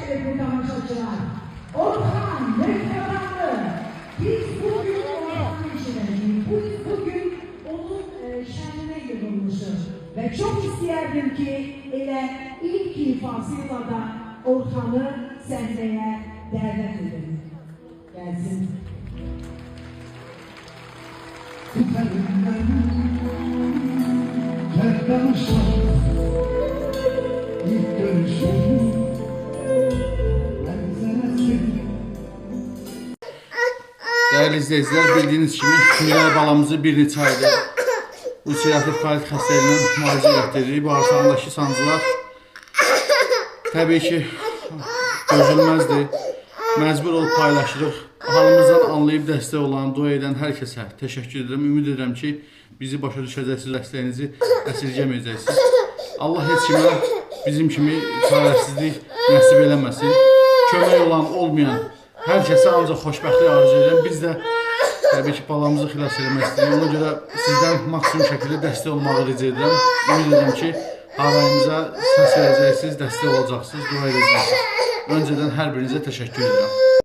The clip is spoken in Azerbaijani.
kıymetli tamaşaçılar. Orhan Mehmet'e biz bugün Orhan'ın içindeyiz. Bugün onun şenliğine yığılmışız. Ve çok isterdim ki ilk ifasıyla da Orhan'ı səhnəyə dəvət edin. Gəlsin. Değerli izleyiciler, bildiğiniz kimi Miray balamızı bir neçə aydır ulserativ kolit xəstəliyindən müalicə etdiririk. Bağırsağındakı sancılar təbii ki gözülməzdir. Məcbur olub paylaşırıq. Halımızdan anlayıb dəstək olan, dua edən hər kəsə təşəkkür edirəm. Ümid edirəm ki, bizi başa düşəcəksiniz, dəstəyinizi əsirgəməyəcəksiniz. Allah heç kimə bizim kimi çarəsizlik nəsib eləməsin. Kömək olan, olmayan hər kəsə ancaq xoşbəxtlik arzu edirəm. Biz də təbii ki, balamızı xilas eləmək istəyirik. Ona görə sizdən maksimum şəkildə dəstək olmağı rica edirəm. Ümid edirəm ki, havayımıza səs verəcəksiniz, dəstək olacaqsınız, dua edəcəksiniz. Öncədən hər birinizə təşəkkür edirəm.